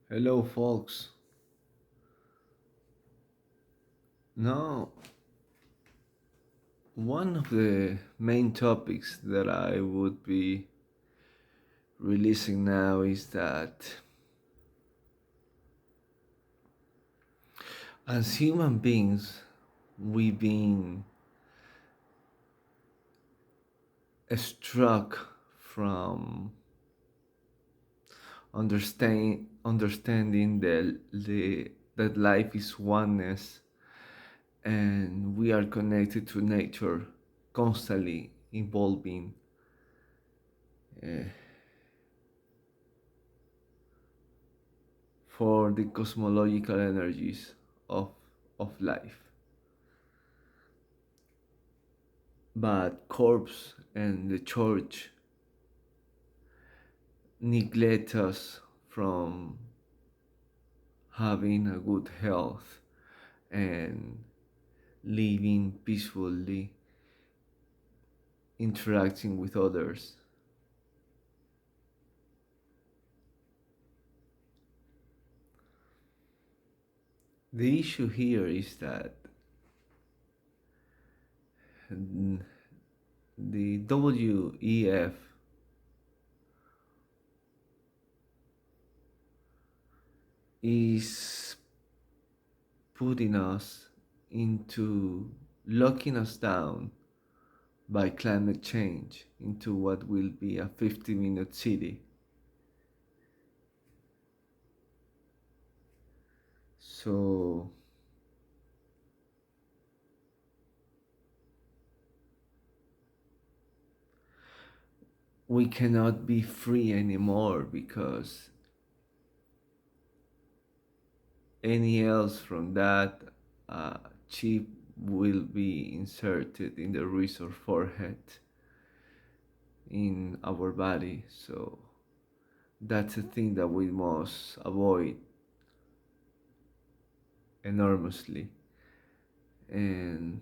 Hello, folks. Now, one of the main topics that I would be releasing now is that as human beings, we've been struck from understanding that life is oneness and we are connected to nature, constantly evolving. Uh, for the cosmological energies of, of life. But corpse and the church neglect us from having a good health and living peacefully, interacting with others. The issue here is that the WEF is putting us into locking us down by climate change into what will be a 50-minute city. So we cannot be free anymore because any else from that uh, chip will be inserted in the wrist or forehead in our body. So that's a thing that we must avoid enormously. And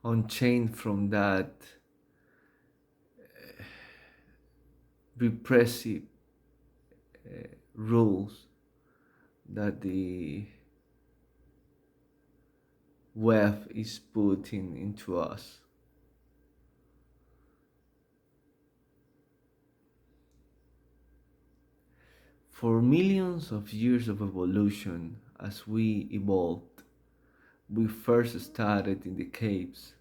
unchained from that repressive rules that the web is putting into us. For millions of years of evolution, as we evolved, we first started in the caves,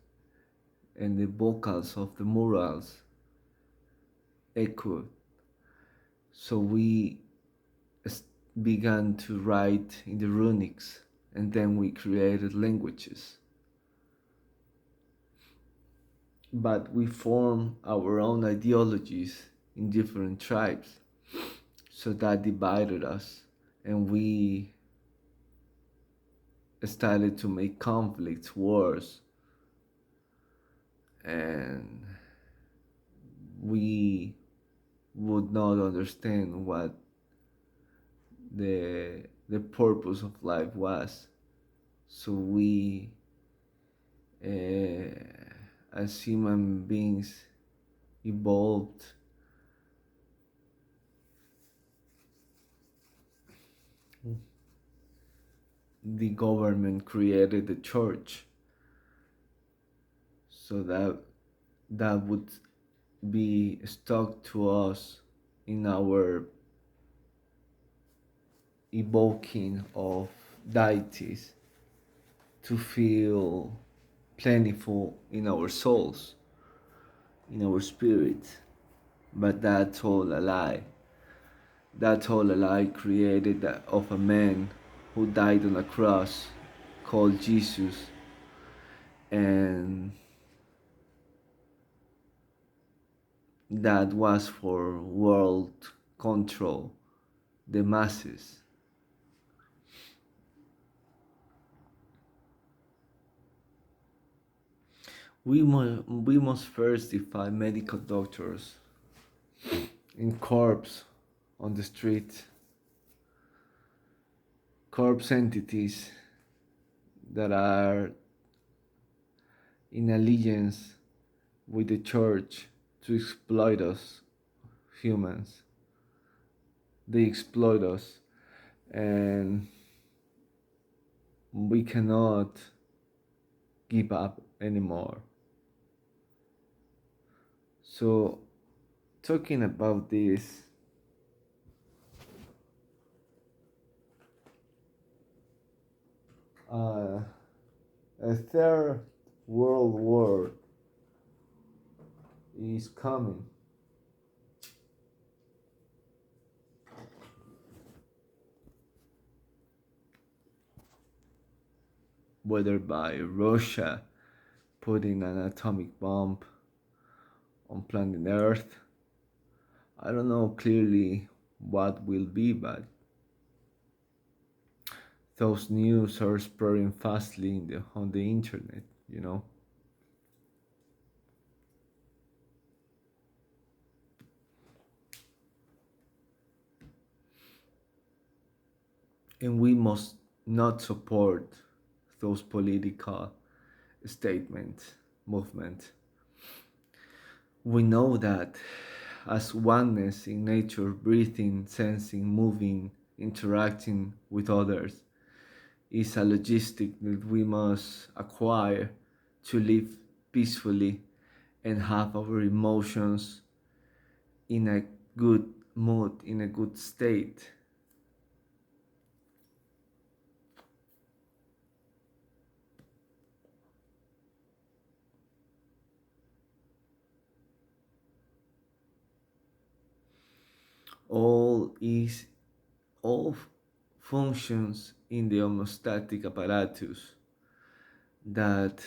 and the vocals of the murals echoed. So we began to write in the runics, and then we created languages. But we formed our own ideologies in different tribes, so that divided us, and we started to make conflicts, wars, and we would not understand what the purpose of life was. So we, as human beings, evolved. The government created the church, so that would be stuck to us in our evoking of deities to feel plentiful in our souls, in our spirit. But that's all a lie. That's all a lie created of a man who died on a cross called Jesus, and that was for world control, the masses. We must first define medical doctors in corpse on the street, corpse entities that are in allegiance with the church to exploit us humans. They exploit us, and we cannot give up anymore. So, talking about this, uh, a third world war is coming, whether by Russia putting an atomic bomb on planet Earth. I don't know clearly what will be, but those news are spreading fastly on the internet, you know. And we must not support those political statements, movement. We know that as oneness in nature, breathing, sensing, moving, interacting with others is a logistic that we must acquire to live peacefully and have our emotions in a good mood, in a good state. All is all functions in the homeostatic apparatus that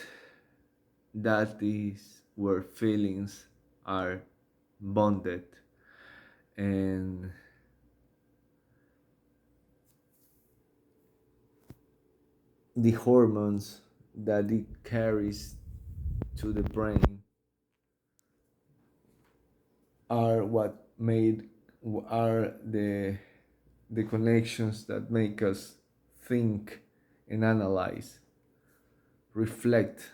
that is where feelings are bonded, and the hormones that it carries to the brain are what made are the connections that make us think and analyze, reflect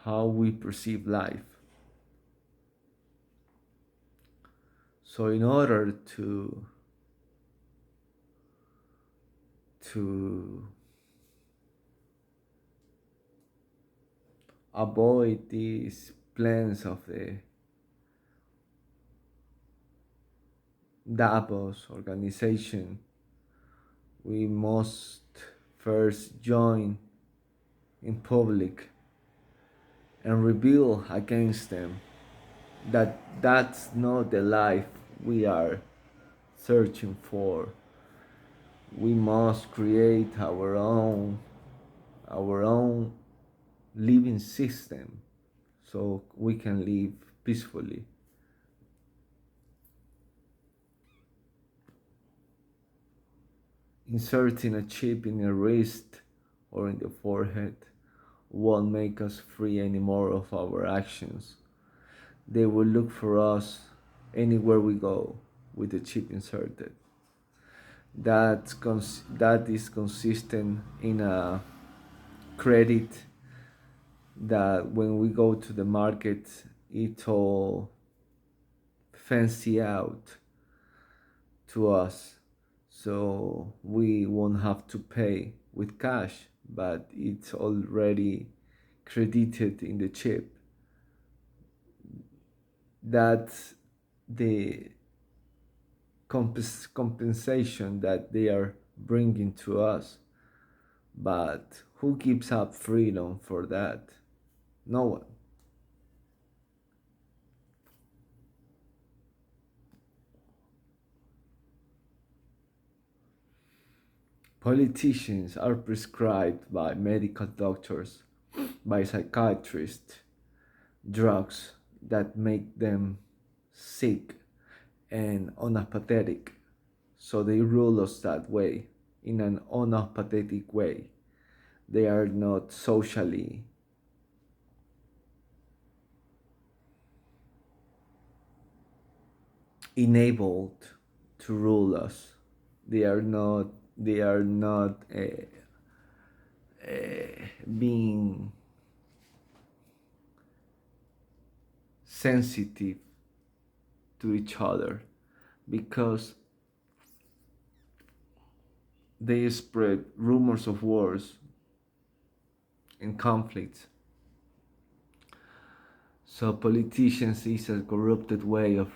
how we perceive life. So in order to avoid these plans of the Davos organization, we must first join in public and rebel against them that that's not the life we are searching for. We must create our own living system so we can live peacefully. Inserting a chip in the wrist or in the forehead won't make us free anymore of our actions. They will look for us anywhere we go with the chip inserted. That is consistent in a credit that when we go to the market, it all fancy out to us. So we won't have to pay with cash, but it's already credited in the chip. That's the compensation that they are bringing to us. But who gives up freedom for that? No one. Politicians are prescribed by medical doctors, by psychiatrists, drugs that make them sick and unapathetic. So they rule us that way, in an unapathetic way. They are not socially enabled to rule us. They are not being sensitive to each other because they spread rumors of wars and conflicts. So politicians is a corrupted way of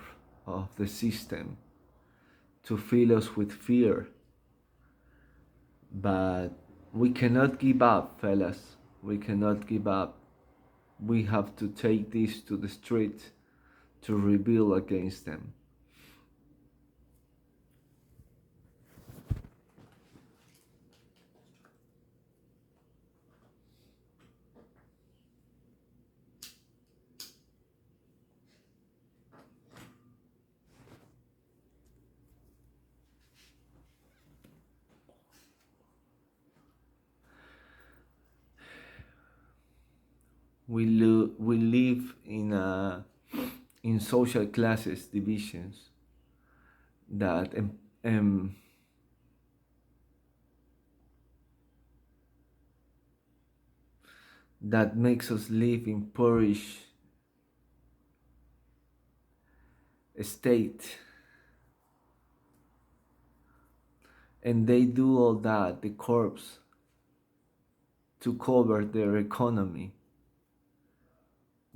the system to fill us with fear. But we cannot give up, fellas. We cannot give up. We have to take this to the street to rebel against them. We live in social classes divisions that um, that makes us live in poorish state, and they do all that, the corps, to cover their economy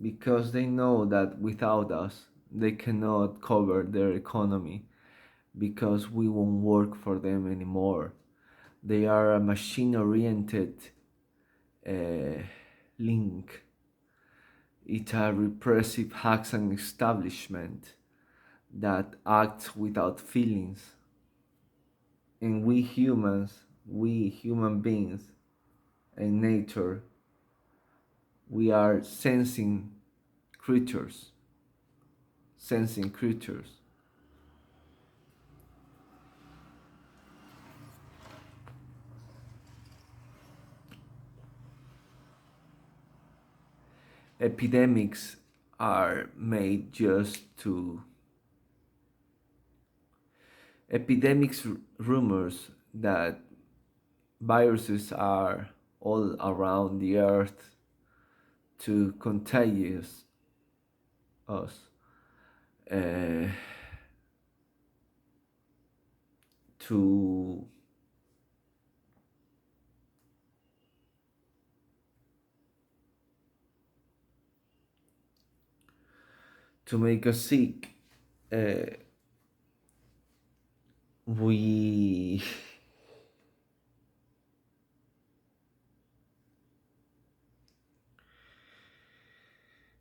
because they know that without us they cannot cover their economy because we won't work for them anymore. They are a machine oriented link. It's a repressive hacks and establishment that acts without feelings. And we humans, we human beings and nature, we are creatures, sensing creatures. Epidemics are made just to epidemics rumors that viruses are all around the earth to contagious us, uh, to make us sick. uh, we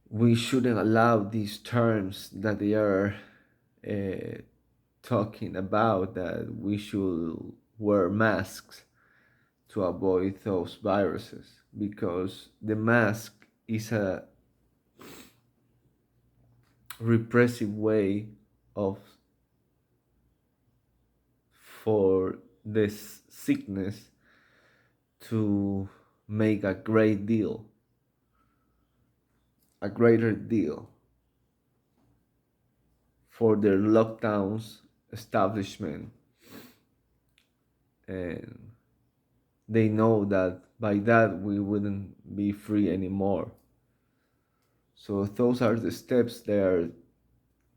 we shouldn't allow these terms that they are uh, talking about, that we should wear masks to avoid those viruses, because the mask is a repressive way of for this sickness to make a greater deal for their lockdowns establishment, and they know that by that we wouldn't be free anymore. So those are the steps they are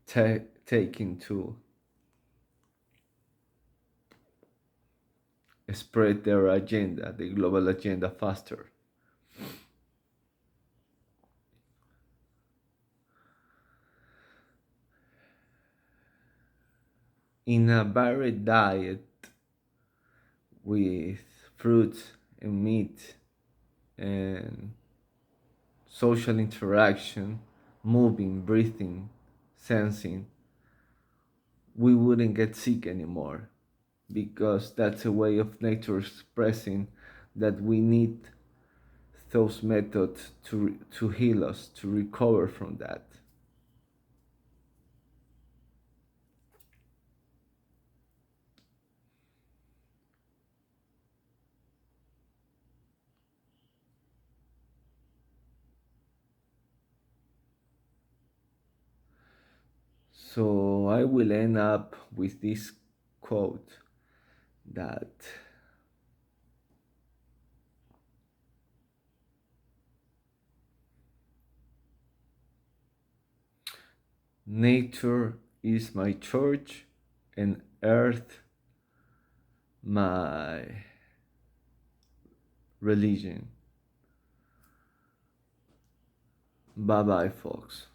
taking to spread their agenda, the global agenda, faster. In a varied diet with fruits and meat and social interaction, moving, breathing, sensing, we wouldn't get sick anymore, because that's a way of nature expressing that we need those methods to heal us, to recover from that. So I will end up with this quote that Nature is my church and earth my religion. Bye bye, folks.